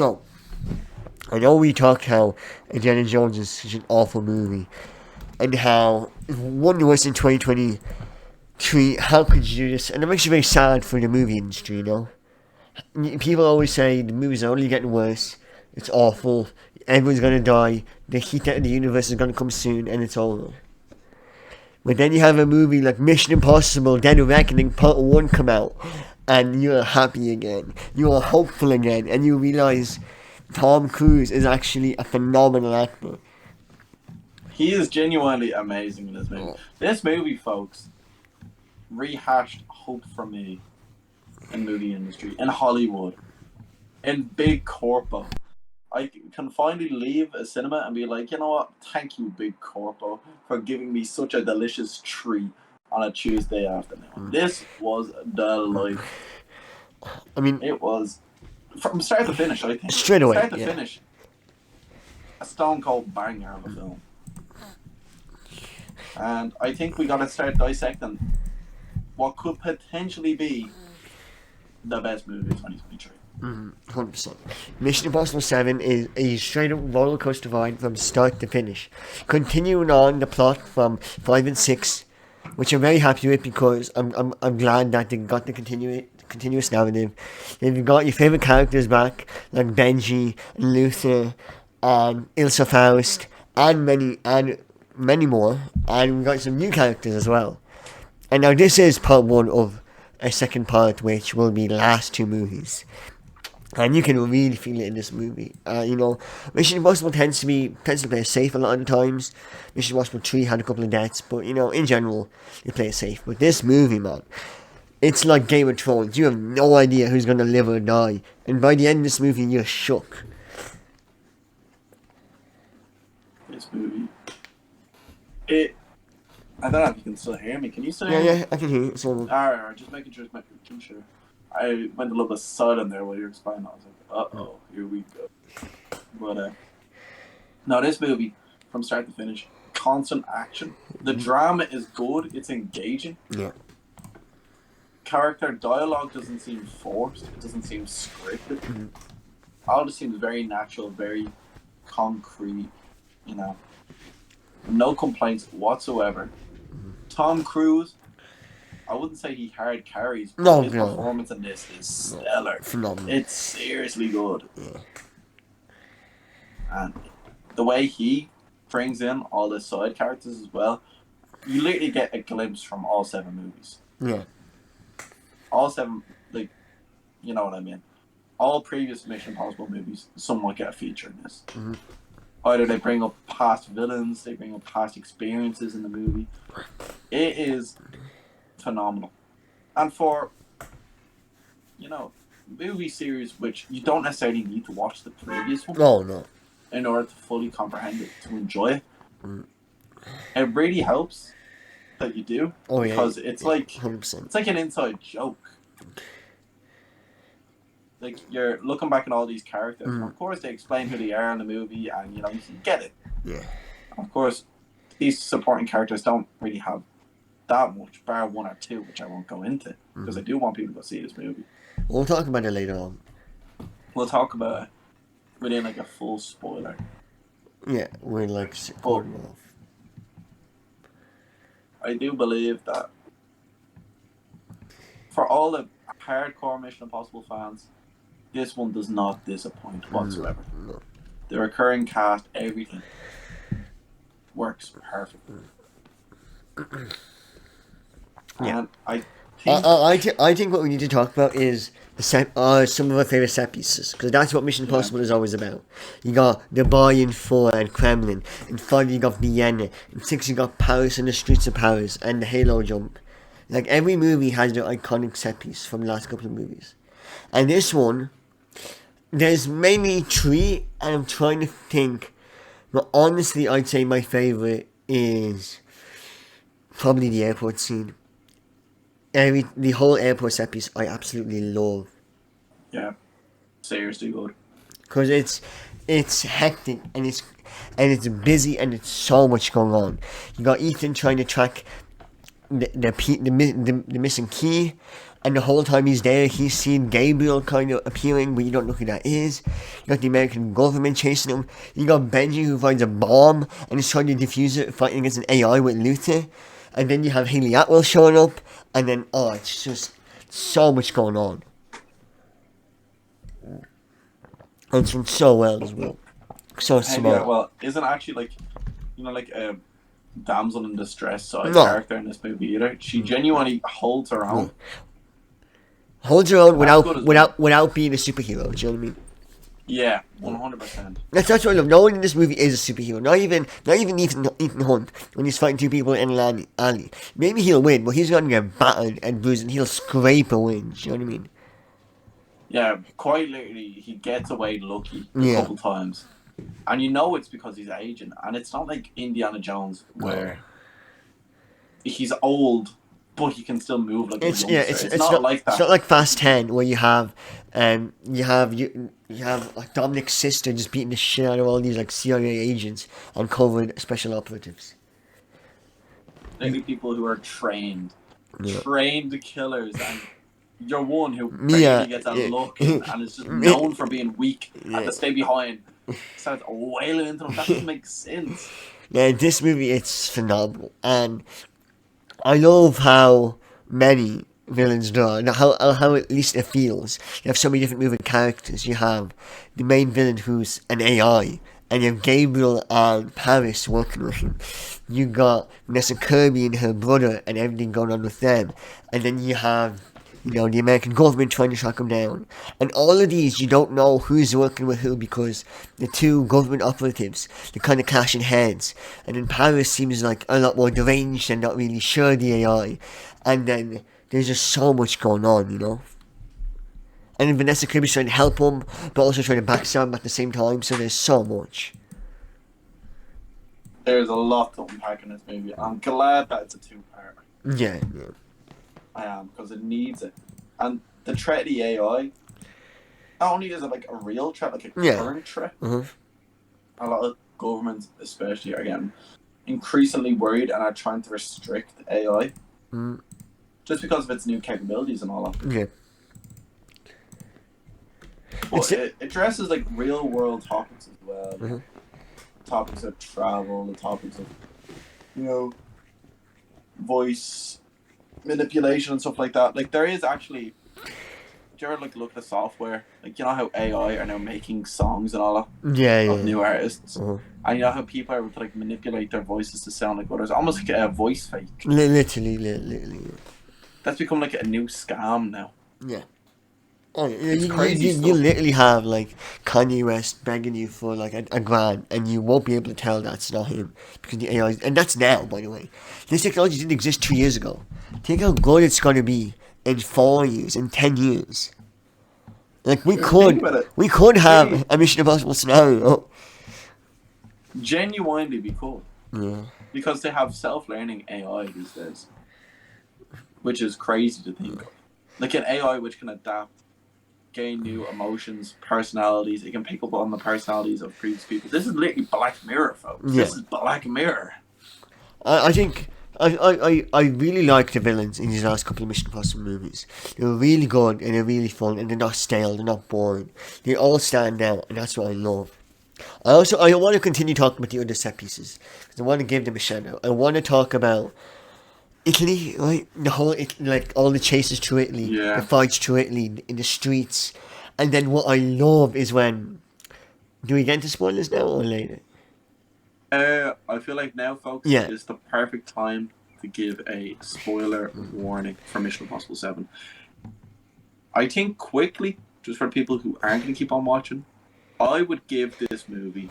So, I know we talked how Indiana Jones is such an awful movie, and how it won the West in 2023. How could you do this? And it makes you very sad for the movie industry, you know? People always say the movies are only getting worse, it's awful, everyone's gonna die, the heat out of the universe is gonna come soon, and it's over. But then you have a movie like Mission Impossible Dead Reckoning Part 1 come out, and you're happy again, you are hopeful again, and you realize Tom Cruise is actually a phenomenal actor. He is genuinely amazing in this movie. This movie, folks, rehashed hope for me in movie industry, in Hollywood, in big corpo. I can finally leave a cinema and be like, you know what? Thank you, big corpo, for giving me such a delicious treat on a Tuesday afternoon. This was the life. I mean, it was from start to finish. I think straight away, start to finish, a stone cold banger of a film. And I think we gotta start dissecting what could potentially be the best movie of 2023. 100%. Mission Impossible 7 is a straight up roller coaster ride from start to finish. Continuing on the plot from 5 and 6, which I'm very happy with because I'm glad that they got the continuous narrative. You've got your favourite characters back, like Benji, and Luther, and Ilsa Faust, and many more. And we've got some new characters as well. And now this is part 1 of a second part, which will be the last 2 movies. And you can really feel it in this movie. Mission Impossible tends to play it safe a lot of the times. Mission Impossible 3 had a couple of deaths, but in general, you play it safe. But this movie, man, it's like Game of Thrones. You have no idea who's gonna live or die, and by the end of this movie, you're shook. This movie, I don't know if you can still hear me. Can you still hear me? Yeah, I can hear you. So... Alright, just making sure. I went a little bit silent there while you were explaining. I was like, uh-oh, here we go. But, no, this movie, from start to finish, constant action. The drama is good. It's engaging. Yeah. Character dialogue doesn't seem forced. It doesn't seem scripted. All just seems very natural, very concrete, No complaints whatsoever. Tom Cruise, I wouldn't say he hard carries, but his performance in this is stellar. Phenomenal. It's seriously good. Yeah. And the way he brings in all the side characters as well, you literally get a glimpse from all 7 movies. Yeah. All 7, you know what I mean. All previous Mission Impossible movies somewhat get a feature in this. Either they bring up past villains, they bring up past experiences in the movie. It is phenomenal. And for, movie series which you don't necessarily need to watch the previous one. Oh, no. In order to fully comprehend it, to enjoy it. It really helps that you do. Oh, yeah. Because it's 100%. It's like an inside joke. Like, you're looking back at all these characters, and of course they explain who they are in the movie, and, you can get it. Yeah. Of course, these supporting characters don't really have that much, bar 1 or 2, which I won't go into, because I do want people to go see this movie. We'll talk about it later on. We'll talk about it within, a full spoiler. Yeah, we're, supporting off. I do believe that for all the hardcore Mission Impossible fans, this one does not disappoint whatsoever. No. The recurring cast, everything works perfectly. Yeah. And I think what we need to talk about is some of our favorite set pieces, because that's what Mission Impossible is always about. You got Dubai in 4 and Kremlin. In 5 you got Vienna. In 6 you got Paris and the streets of Paris and the Halo jump. Every movie has their iconic set piece from the last couple of movies. And this one, there's mainly 3, and I'm trying to think. But honestly, I'd say my favorite is probably the airport scene. The whole airport set piece I absolutely love. Yeah, seriously good. Because it's hectic and it's busy and it's so much going on. You got Ethan trying to track the missing key, And the whole time he's there, he's seen Gabriel kind of appearing, but you don't know who that is. You got the American government chasing him. You got Benji who finds a bomb and is trying to defuse it, fighting against an AI with Luther. And then you have Haley Atwell showing up. And then, it's just so much going on. And it's done so well as well. So smart. Yeah, well, isn't actually like, like a damsel in distress side No. character in this movie either. She genuinely holds her own. Holds her own That's good as without being a superhero. Do you know what I mean? Yeah, 100%. That's what I love. No one in this movie is a superhero. Not even Ethan Hunt when he's fighting two people in an alley. Maybe he'll win, but he's gonna get battered and bruised, and he'll scrape a win. Do you know what I mean? Yeah, quite literally, he gets away lucky a Yeah. couple times, and you know it's because he's aging, and it's not like Indiana Jones where he's old but he can still move like a youngster. It's not like that. It's not like Fast 10 where you have like Dominic's sister just beating the shit out of all these like CIA agents and covert special operatives. Maybe people who are trained killers, and you're one who Yeah, gets a look and is just known for being weak and to stay behind. Starts wailing into them. That doesn't make sense. Yeah, this movie, it's phenomenal, and I love how many villains there are, and how at least it feels. You have so many different moving characters. You have the main villain who's an AI, and you have Gabriel and Paris working with him. You got Vanessa Kirby and her brother and everything going on with them, and then you have the American government trying to track him down. And all of these, you don't know who's working with who because the two government operatives, they're kind of clashing heads. And then Paris seems like a lot more deranged and not really sure the AI. And then there's just so much going on, And then Vanessa Kirby's trying to help him, but also trying to backstab him at the same time. So there's so much. There's a lot to unpack in this movie. I'm glad that it's a two-parter. Yeah. I am, because it needs it. And the threat of the AI, not only is it like a real threat, like a current threat, a lot of governments especially are getting increasingly worried and are trying to restrict AI just because of its new capabilities and all that. Yeah. But it addresses like real world topics as well. Topics of travel, the topics of voice manipulation and stuff like that. Like there is actually, do you ever like look at the software? Like how AI are now making songs and all that of new artists, and how people are able to like manipulate their voices to sound like others, almost like a voice fake. Literally. That's become like a new scam now. Yeah. It's crazy you literally have like Kanye West begging you for like a grand, and you won't be able to tell that's not him because the AI, and that's now, by the way. This technology didn't exist 2 years ago. Think how good it's going to be in 4 years, in 10 years. Like we could have a Mission Impossible scenario. Genuinely be cool. Yeah. Because they have self-learning AI these days, which is crazy to think of. Like an AI which can adapt, gain new emotions, personalities. It can pick up on the personalities of previous people. This is literally Black Mirror, folks. Yeah. This is Black Mirror. I think I really like the villains in these last couple of Mission Impossible movies. They're really good and they're really fun and they're not stale, they're not boring. They all stand out and that's what I love. I want to continue talking about the other set pieces because I want to give them a shout out. I want to talk about Italy, right? The whole, like all the chases through Italy, the fights through Italy in the streets, and then what I love is when. Do we get into spoilers now or later? I feel like now, folks, is the perfect time to give a spoiler warning for Mission Impossible 7. I think quickly, just for people who aren't going to keep on watching, I would give this movie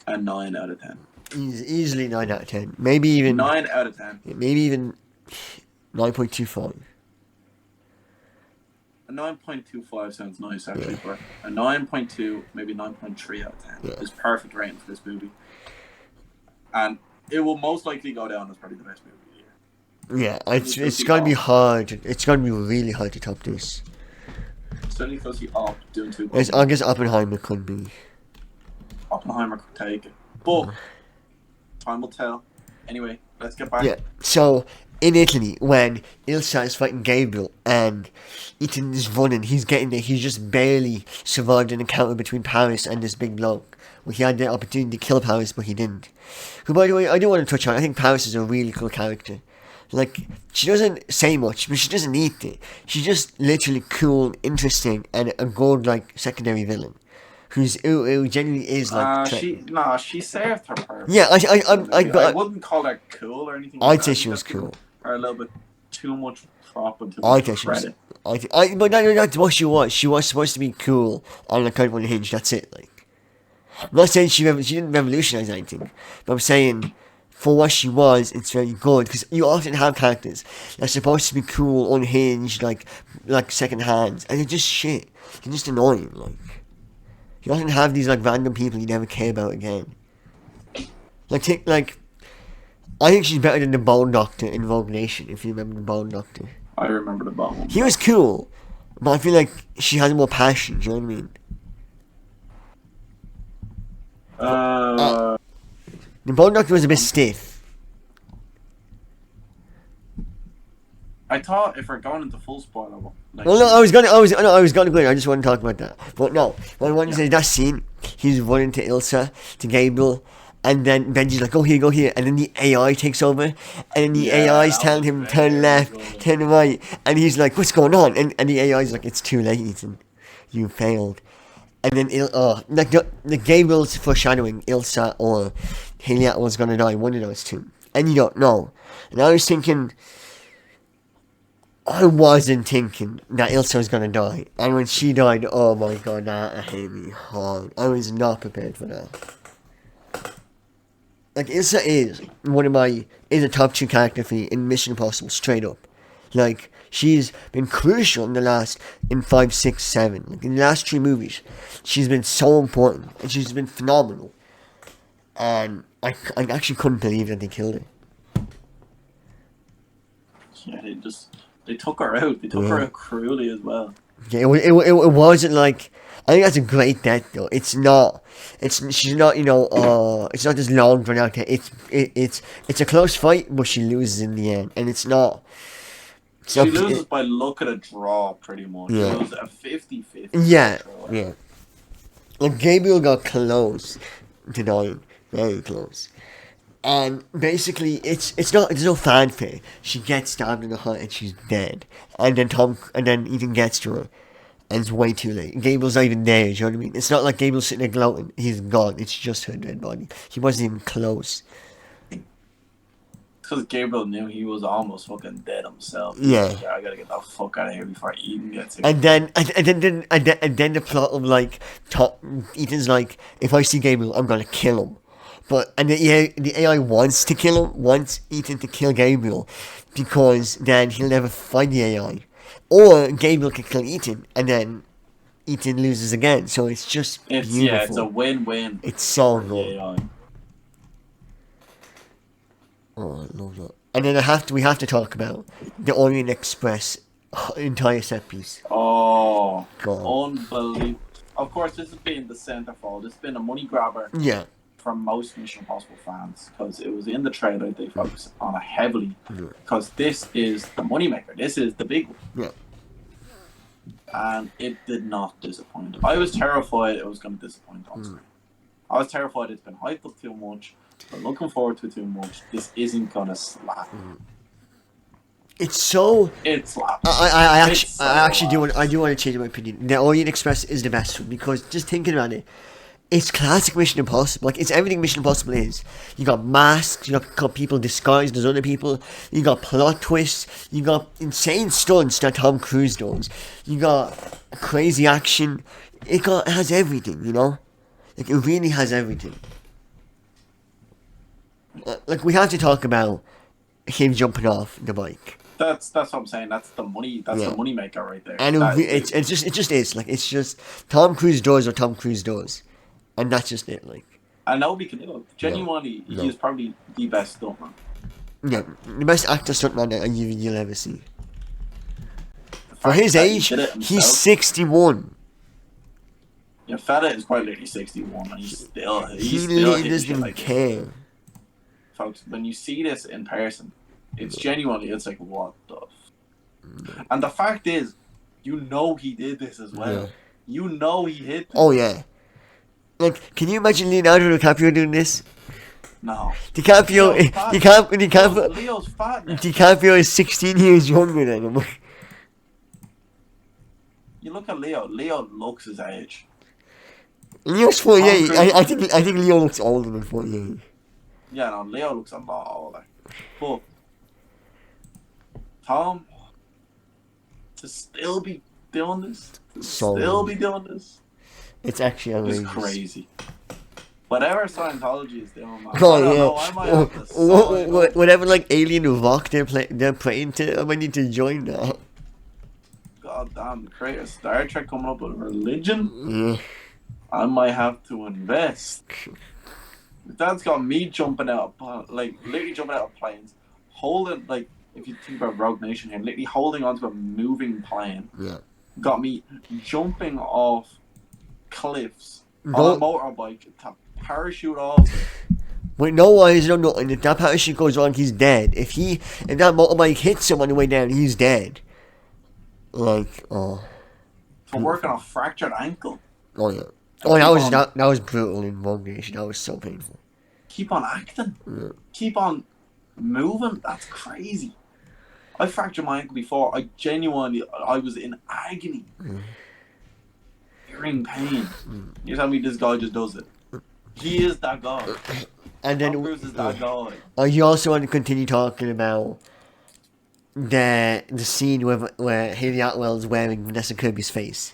a 9 out of 10. Easily 9 out of 10. Maybe even 9 out of 10. Maybe even 9.25. A 9.25 sounds nice actually. For a 9.2, maybe 9.3 out of 10 is perfect rating for this movie. And it will most likely go down as probably the best movie of the year. Yeah, it's gonna be hard. It's gonna be really hard to top this. Certainly because he doing too well. I guess Oppenheimer could be. Oppenheimer could take it. But time will tell. Anyway, let's get back. Yeah. So in Italy when Ilsa is fighting Gabriel and Ethan is running. He's getting there. He's just barely survived an encounter between Paris and this big bloke. Well, he had the opportunity to kill Paris, but he didn't. Who, by the way, I do want to touch on. I think Paris is a really cool character. Like, she doesn't say much, but she doesn't need to. She's just literally cool, interesting, and a good, like, secondary villain. Who genuinely is, like... She served her purpose. Yeah, I wouldn't call her cool or anything like I'd that. say she was cool. Her a little bit too much prop and too much credit. But that's what she was. She was supposed to be cool on the kind of unhinged. That's it. Like, I'm not saying she didn't revolutionize anything, but I'm saying for what she was, it's very good because you often have characters that's supposed to be cool, unhinged, like second hands, and they're just shit. They're just annoying. Like, you often have these like random people you never care about again. I think she's better than the Bone Doctor in Rogue Nation, if you remember the Bone Doctor. I remember the Bone. He was cool, but I feel like she has more passion, do you know what I mean? The Bone Doctor was a bit stiff. I thought if we're going into full spoiler, I was gonna go in, I just want to talk about that. But no, what I want to say, that scene, he's running to Ilsa, to Gabriel, and then Benji's like, go here, and then the AI takes over, and then the AI's telling him, turn left, turn right, and he's like, what's going on? And the AI's like, it's too late, Ethan, you failed. And then, the Gabriel's foreshadowing Ilsa or Haley was gonna die, one of those two, and you don't know. And I wasn't thinking that Ilsa was gonna die, and when she died, oh my god, that hit me hard. I was not prepared for that. Like, Ilsa is a top 2 character for me in Mission Impossible, straight up. Like, she's been crucial in 5, 6, 7. Like, in the last 3 movies, she's been so important, and she's been phenomenal. And I actually couldn't believe that they killed her. Yeah, they took her out. They took her out cruelly as well. Yeah, it wasn't like... I think that's a great death, though. She's not, it's not this long drawn out death. It's a close fight, but she loses in the end, and it's not. She loses by luck of the draw, pretty much. Yeah. It was a 50-50. Yeah, yeah. Like, Gabriel got close to dying, very close, and basically, there's no fanfare. She gets stabbed in the heart and she's dead, and then Ethan gets to her. And it's way too late. Gabriel's not even there, do you know what I mean? It's not like Gabriel's sitting there gloating. He's gone. It's just her dead body. He wasn't even close. Because Gabriel knew he was almost fucking dead himself. Yeah. Like, I gotta get the fuck out of here before Ethan gets here. And then the plot of like, Ethan's like, if I see Gabriel, I'm gonna kill him. And the AI wants to kill him, wants Ethan to kill Gabriel, because then he'll never find the AI. Or Gabriel can kill Ethan, and then Ethan loses again. So it's just beautiful. Yeah, it's a win-win. It's so good. Oh, I love that. And then we have to talk about the Orient Express entire set piece. Oh, God. Unbelievable. Of course, this has been the centerfold. This has been a money grabber. Yeah. From most Mission Impossible fans, because it was in the trailer. They focus on it heavily, because this is the moneymaker. This is the big one. Yeah. And it did not disappoint. I was terrified it was going to disappoint on screen. I was terrified it's been hyped up too much. But looking forward to it too much. This isn't going to slap. It's so. It slaps. I actually do want to change my opinion. The Orient Express is the best one, because just thinking about it. It's classic Mission Impossible. Like, it's everything Mission Impossible is. You got masks, you got people disguised as other people, you got plot twists, you got insane stunts that Tom Cruise does, you got crazy action. It has everything, you know? Like, it really has everything. Like, we have to talk about him jumping off the bike. That's what I'm saying. That's the money. That's the money maker right there. And it just is. Like, it's just Tom Cruise does what Tom Cruise does. And that's just it, like. And nobody can do it. Genuinely, he is probably the best stuntman. Yeah, the best actor stuntman that you'll ever see. For his age, he's 61. Yeah, Feta is quite literally 61, and he doesn't even care. Folks, when you see this in person, It's genuinely, it's like, what the and the fact is, you know he did this as well. Yeah. You know he hit this. Oh yeah. Like, can you imagine Leonardo DiCaprio doing this? No. DiCaprio, Leo's fat now. DiCaprio is 16 years younger than him. You look at Leo. Leo looks his age. Leo's 48. I think Leo looks older than 48. Yeah, no, Leo looks a lot older. But Tom, to still be doing this, It's actually is outrageous. crazy. Whatever Scientology is doing, man. Oh I don't yeah. know, I might have to sign up. Whatever like alien rock they're praying to, I might need to join that. God damn, the creator of Star Trek coming up with a religion. Yeah. I might have to invest. That's got me jumping out of, like, literally jumping out of planes, holding, like, if you think about Rogue Nation here, literally holding onto a moving plane. Yeah. Got me jumping off cliffs on a No, motorbike to parachute off. with no eyes, no nothing. If that parachute goes on, he's dead. If that motorbike hits him on the way down, he's dead. Like, oh. To work on a fractured ankle. Oh yeah. Oh, that was brutal in Rogue Nation. That was so painful. Keep on acting. Yeah. Keep on moving. That's crazy. I fractured my ankle before. I was in agony. You're in pain. You tell me this guy just does it. He is that guy. And then Tom Cruise is that guy. you also want to continue talking about the scene where Haley Atwell's wearing Vanessa Kirby's face,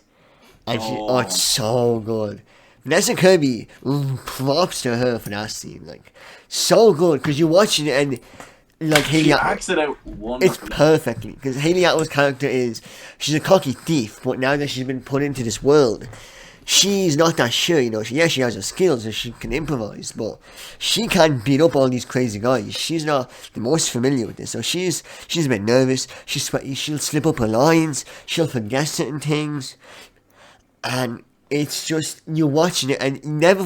and it's so good. Vanessa Kirby, props to her for that scene, like so good because you're watching it and like She acts it out wonderfully. It's perfectly because Haley Atwell's character she's a cocky thief, but now that she's been put into this world, she's not that sure, you know. She has her skills and she can improvise, but she can't beat up all these crazy guys. She's not the most familiar with this, so she's a bit nervous. She's sweaty. She'll slip up her lines. She'll forget certain things, and it's just you're watching it, and never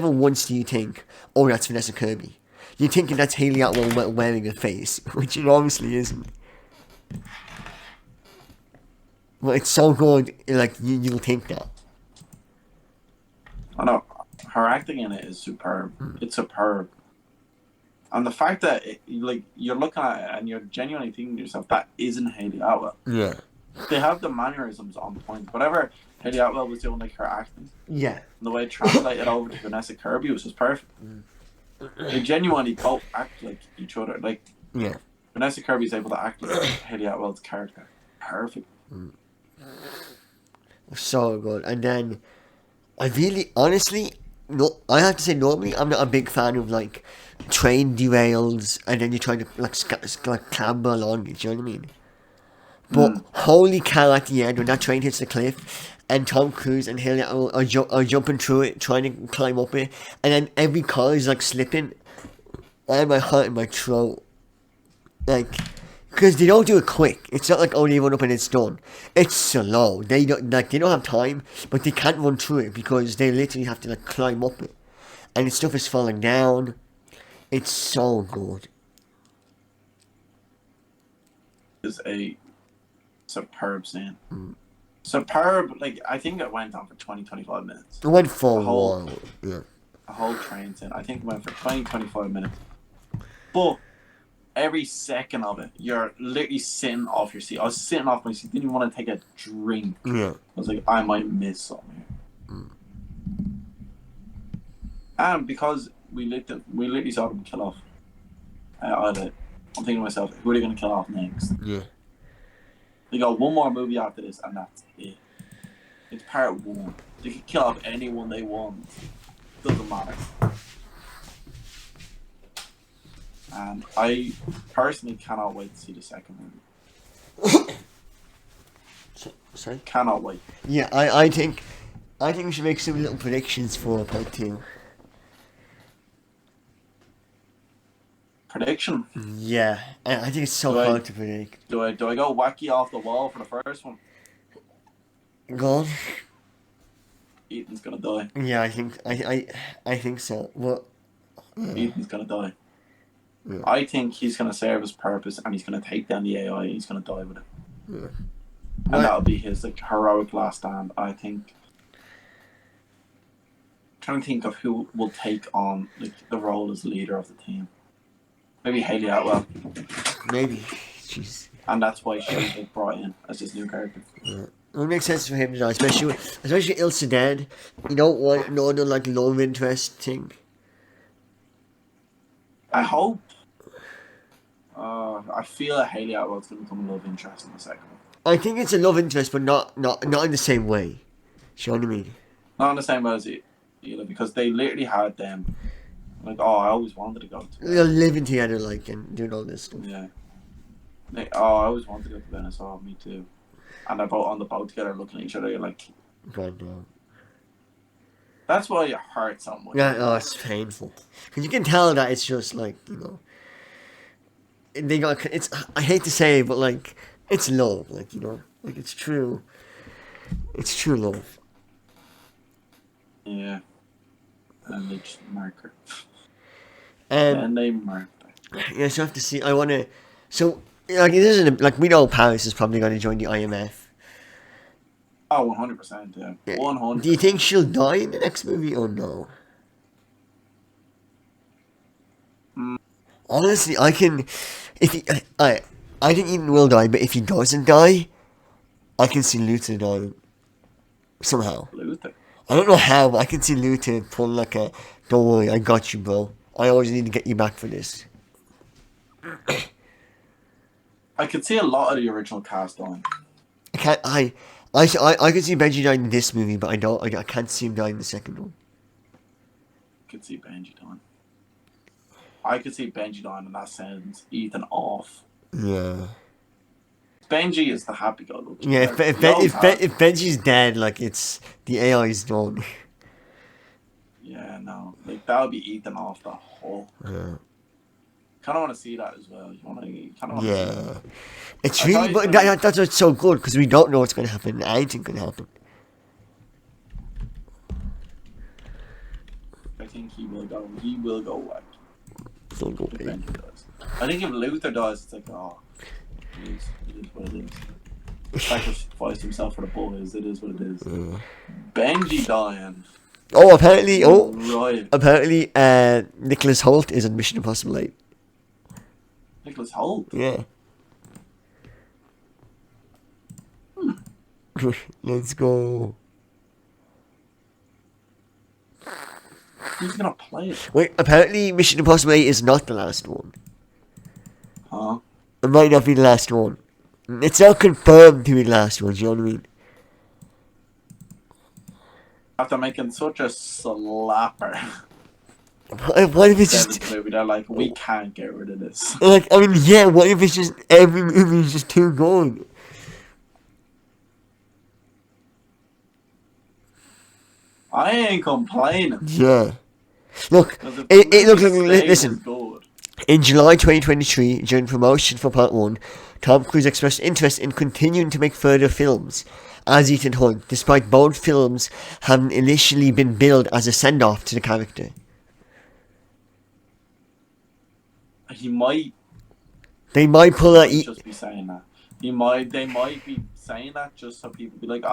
once do you think, "Oh, that's Vanessa Kirby." You're thinking that's Haley Atwell wearing a face, which it obviously isn't. Well, it's so good, like you'll think that. I know her acting in it is superb. It's superb, and the fact that you're looking at it and you're genuinely thinking to yourself that isn't Haley Atwell. Yeah. They have the mannerisms on point. Whatever Haley Atwell was doing, like her acting, Yeah. and the way it translated over to Vanessa Kirby was just perfect. They genuinely both act like each other. Like Vanessa Kirby's able to act like Haley Atwell's character. Perfect. So good, and then. I really, honestly, no. I have to say, normally I'm not a big fan of like train derails and then you're trying to like clamber along it. Do you know what I mean? But holy cow! At the end, when that train hits the cliff, and Tom Cruise and Haley are jumping through it, trying to climb up it, and then every car is like slipping, I have my heart in my throat, like. Because they don't do it quick. It's not like, oh, they run up and it's done. It's slow. They don't have time, but they can't run through it because they literally have to like climb up it. And the stuff is falling down. It's so good. It's a superb scene. Superb, like, I think it went on for 20-25 minutes. It went for a while. Yeah. A whole train scene. I think it went for 20-25 minutes. But every second of it, you're literally sitting off your seat. I was sitting off my seat, didn't even want to take a drink. Yeah. I was like, I might miss something here. And because we literally saw them kill off. I'm thinking to myself, who are they going to kill off next? Yeah. They got one more movie after this, and that's it. It's part one. They can kill off anyone they want. Doesn't matter. And I personally cannot wait to see the second movie. Sorry? Cannot wait. Yeah, I think we should make some little predictions for part 2. Prediction? Yeah, I think it's so hard to predict. Do I go wacky off the wall for the first one? Go on. Ethan's gonna die. Yeah, I think so. Well, Ethan's gonna die. Yeah. I think he's going to serve his purpose, and he's going to take down the AI, and he's going to die with it. Yeah. And that'll be his like heroic last stand. I think. Trying to think of who will take on like the role as leader of the team. Maybe Haley Atwell, Maybe. Jeez. and that's why she's like brought in as this new character. Yeah. It would make sense for him, especially Ilsa dead. You don't want another like love interest thing. I hope. I feel that Haley Atwell's going to become a love interest in the second one. I think it's a love interest, but not in the same way. Do you know what I mean? Not in the same way as either, because they literally had them. Like, oh, I always wanted to go to. They're living together, like, and doing all this stuff. Yeah. Like, oh, I always wanted to go to Venice. Oh, me too. And they're both on the boat together, looking at each other. You're like, God no. That's why it hurts so much. Yeah, oh, it's painful. Because you can tell that it's just like, you know, they got, it's, I hate to say it, but like, it's love, like, you know, like it's true. It's true love. Yeah. And they just mark her. And they mark her. Yeah, so I have to see, I want to, so, like, it isn't, like, we know Paris is probably going to join the IMF. Oh, 100%, yeah. 100%. Do you think she'll die in the next movie or no? Honestly, I can. If he, I think Ethan will die, but if he doesn't die, I can see Luther die somehow. Luther? I don't know how, but I can see Luther pull like a, "Don't worry, I got you, bro. I always need to get you back for this." I could see a lot of the original cast on. I could see Benji dying in this movie, but I can't see him dying in the second one. I could see Benji dying. I could see Benji dying, and that sends Ethan off. Yeah. Benji is the happy-go-lucky. Yeah, if Benji's dead, like, it's, the AI is done. Yeah, no. Like, that would be Ethan off the whole. Yeah. Kind of want to see that as well. Yeah. It's really, but that's what's so good, because we don't know what's going to happen. Anything can happen. I think he will go. He will go away. So go If Benji dies. I think if Luther dies, it's like, oh, it is what it is. Sacrificed himself for the boys. It is what it is. Benji dying. Oh, apparently, Right. Apparently, Nicholas Hoult is in Mission Impossible 8. Nicholas Hoult? Yeah. Let's go. Who's gonna play it? Wait, apparently Mission Impossible 8 is not the last one. Huh? It might not be the last one. It's not confirmed to be the last one, do you know what I mean? After making such a slapper. What if it's just... movie, they're like, we can't get rid of this. Like, I mean, yeah, what if it's just every movie is just too good? I ain't complaining. Yeah. Look, listen. Good. In July 2023, during promotion for Part 1, Tom Cruise expressed interest in continuing to make further films as Ethan Hunt, despite both films having initially been billed as a send-off to the character. He might. They might pull a... just be saying that. They might be saying that just so people be like,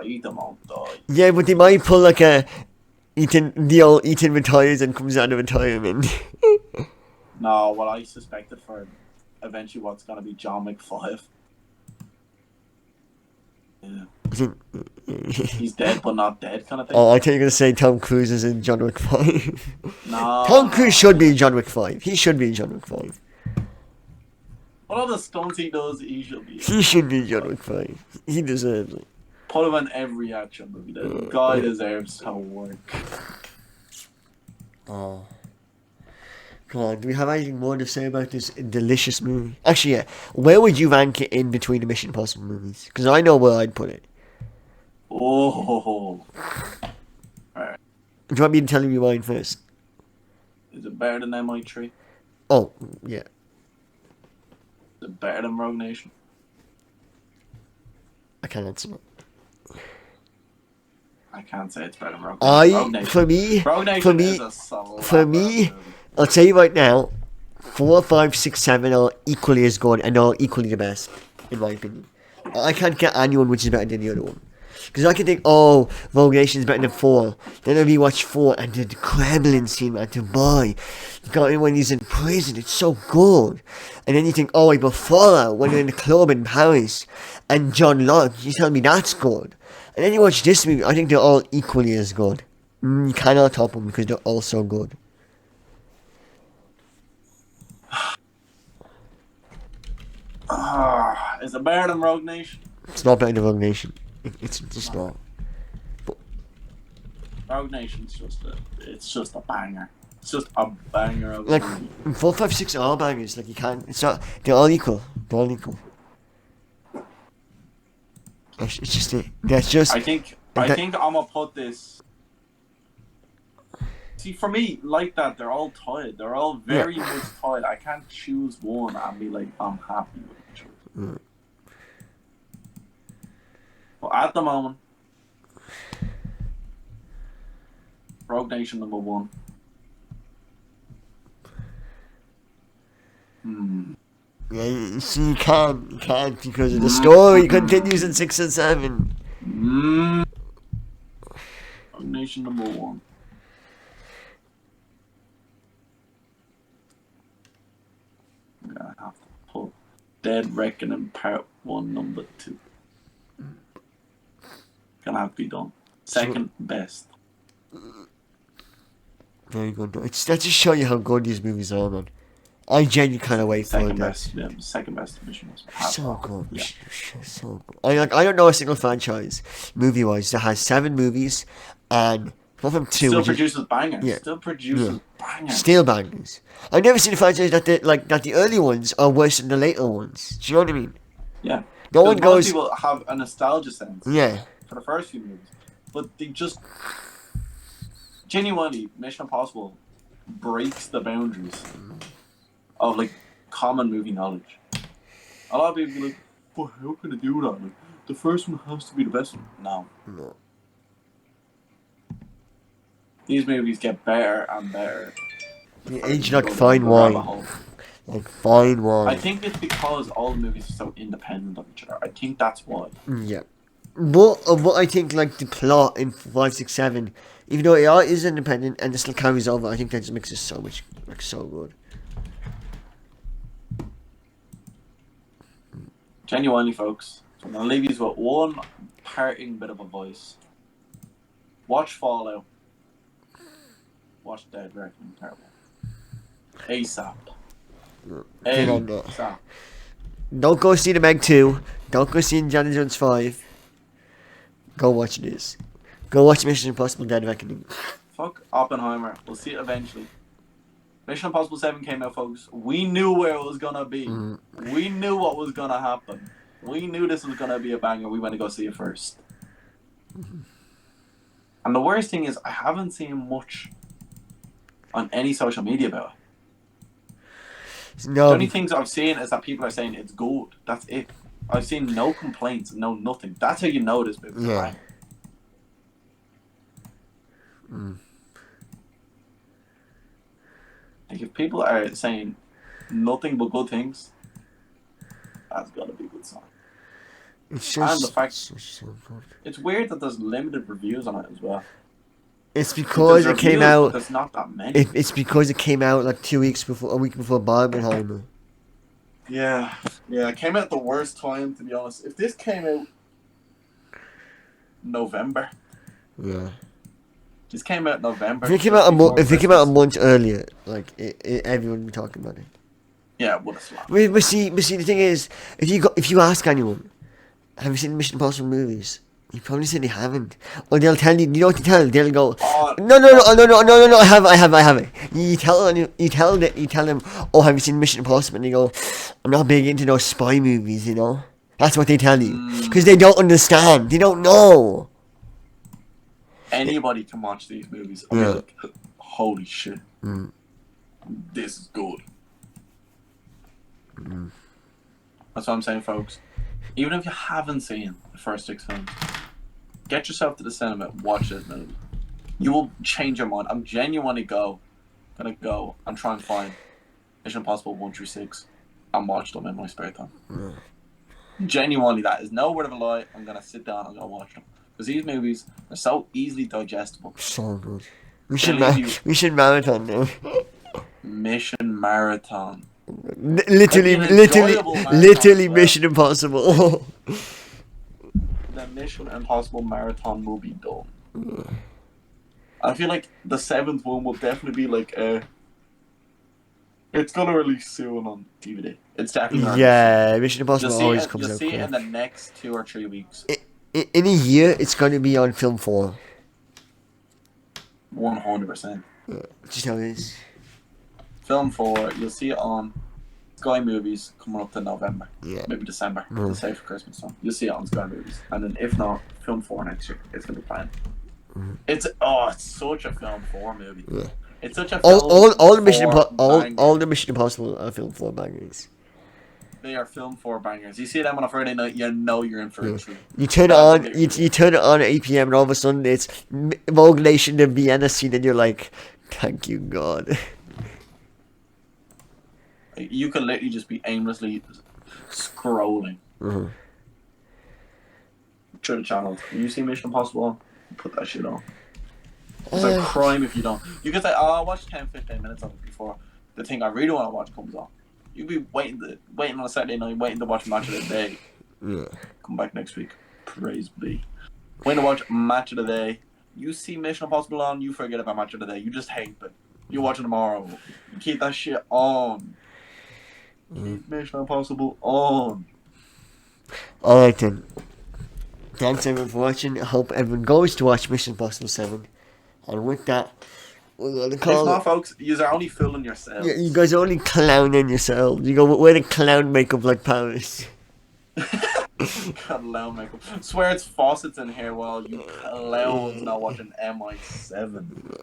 Ethan won't die. Yeah, but they might pull like a... the old Ethan retires and comes out of retirement. No, what I suspected for eventually what's going to be John Wick 5. Yeah. He's dead but not dead kind of thing. Oh, I thought you were going to say Tom Cruise is in John Wick 5. No. Tom Cruise should be in John Wick 5. He should be in John Wick 5. What other stunts he does, he should be in. He should be in John Wick 5. He deserves it. Put him in every action movie. The guy deserves to work. Oh. Come on, do we have anything more to say about this delicious movie? Actually, yeah. Where would you rank it in between the Mission Impossible movies? Because I know where I'd put it. Oh. Alright. Do you want me to tell you mine first? Is it better than MI3? Oh, yeah. Is it better than Rogue Nation? I can't answer that. I can't say it's better than Rogue Nation. For me, Rogue Nation is a I'll tell you right now, 4, 5, 6, 7 are equally as good and are equally the best, in my opinion. I can't get anyone which is better than the other one. Because I can think, oh, Rogue Nation is better than 4. Then I rewatch 4 and the Kremlin scene, man, to buy. You got him when he's in prison, it's so good. And then you think, oh, but Fallout, when they're in the club in Paris, and John Locke, you tell me that's good. And then you watch this movie, I think they're all equally as good. You cannot top them because they're all so good. Is it better than Rogue Nation? It's not better than Rogue Nation. It's just not. But Rogue Nation's just a banger. It's just a banger of a like movie. 4, 5, 6 are all bangers. Like you can't. It's not. They're all equal. They're all equal. It's just it. That's just. I think I'm gonna put this. See, for me, like that, they're all tied. They're all very much tied. I can't choose one and be like, I'm happy with the choice. But at the moment, Rogue Nation number 1. Yeah, you see, you can't because of the story continues in 6 and 7. Rogue Nation number 1. I'm gonna have to put Dead Reckoning Part 1 number 2. Gonna have to be done. Second best. Very good. That just show you how good these movies are, man. I genuinely kind of wait for Second it. best. Yeah, second best Mission So good. Yeah. So good. I don't know a single franchise, movie-wise, that has 7 movies and apart from 2. Still which is- produces bangers. Yeah. Still produces bangers. Still bangers. I've never seen a franchise that the early ones are worse than the later ones. Do you know what I mean? Yeah. No one Because most goes. people have a nostalgia sense Yeah. for the first few movies, but they just genuinely Mission Impossible breaks the boundaries of like common movie knowledge. A lot of people be like, "But how can I do that? Like, the first one has to be the best one." No. These movies get better and better. They age like fine wine. Like fine wine. I think it's because all the movies are so independent of each other. I think that's why. Yeah. What I think, like, the plot in 5, 6, 7, even though it is independent and it still carries over, I think that just makes it so much, like, so good. Genuinely, folks. So I'm going to leave you with one parting bit of advice. Watch Fallout. Watch Dead Reckoning Part 1. ASAP. Get on that. ASAP. Don't go see the Meg 2. Don't go see Indiana Jones 5. Go watch this. Go watch Mission Impossible Dead Reckoning. Fuck Oppenheimer. We'll see it eventually. Mission Impossible 7 came out, folks. We knew where it was going to be. We knew what was going to happen. We knew this was going to be a banger. We went to go see it first. And the worst thing is, I haven't seen much on any social media about it. No. The only things I've seen is that people are saying it's good. That's it. I've seen no complaints, no nothing. That's how you know this movie. Yeah. Right? Like if people are saying nothing but good things, that's gotta be a good sign. It's And just. the fact so good. it's weird that there's limited reviews on it as well. It's because There's it came reviews, but out. there's not that many. It's because it came out like a week before Barbenheimer. Yeah, it came out at the worst time, to be honest. If this came out November, Yeah. this came out November. If it came out a month earlier, like everyone would be talking about it. Yeah, it would have slapped. But see, the thing is, if you ask anyone, have you seen Mission Impossible movies? You probably say they haven't, or they'll tell you. You know what they tell? They'll go, no. I have it. You tell them, oh, have you seen Mission Impossible? And they go, I'm not big into those spy movies. You know, that's what they tell you because they don't understand. They don't know. Anybody can watch these movies and be like, holy shit, this is good. That's what I'm saying, folks. Even if you haven't seen the first 6 films, get yourself to the cinema, watch this movie. You will change your mind. I'm genuinely gonna go and try and find Mission Impossible 1 through 6 and watch them in my spare time. Genuinely, that is no word of a lie. I'm gonna sit down and go watch them because these movies are so easily digestible. So good. We should marathon now. Mission Marathon. Literally Mission Impossible. The Mission Impossible Marathon will be done. I feel like the 7th one will definitely be like it's gonna release soon on DVD. It's definitely gonna Mission Impossible always comes out. You'll see it in the next 2 or 3 weeks. In a year, it's gonna be on Film 4. 100%. Just how it is. Film 4, you'll see it on Sky Movies coming up to November. Yeah. Maybe December. Let's say for Christmas time. You'll see it on Sky Movies. And then if not, Film 4 next year. It's gonna be planned. It's such a Film 4 movie. Yeah. It's such a all the Mission Impossible are Film 4 bangers. They are Film 4 bangers. You see them on a Friday night, you know you're in for a treat. You turn it on, you turn it on at 8 p.m. and all of a sudden it's Vogue Nation, the Vienna scene, and you're like, thank you God. You could literally just be aimlessly scrolling through the channels. When you see Mission Impossible on, put that shit on. It's a crime if you don't. You could say, I'll watch 10-15 minutes of it before the thing I really want to watch comes on. You'd be waiting on a Saturday night, waiting to watch Match of the Day. Yeah. Come back next week. Praise be. Waiting to watch Match of the Day. You see Mission Impossible on, you forget about Match of the Day. You just hate it. You watch it tomorrow. You keep that shit on. Keep Mission Impossible on. Alright then. Thanks everyone for watching. I hope everyone goes to watch Mission Impossible 7. And with that, we're going to call If not, folks, you are only fooling yourselves. Yeah, you guys are only clowning yourselves. You go wear the clown makeup like Paris. Clown makeup. Swear it's faucets in here while you clowns not watching MI7.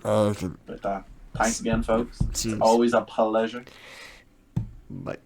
But thanks again, folks. It's always a pleasure. Bye.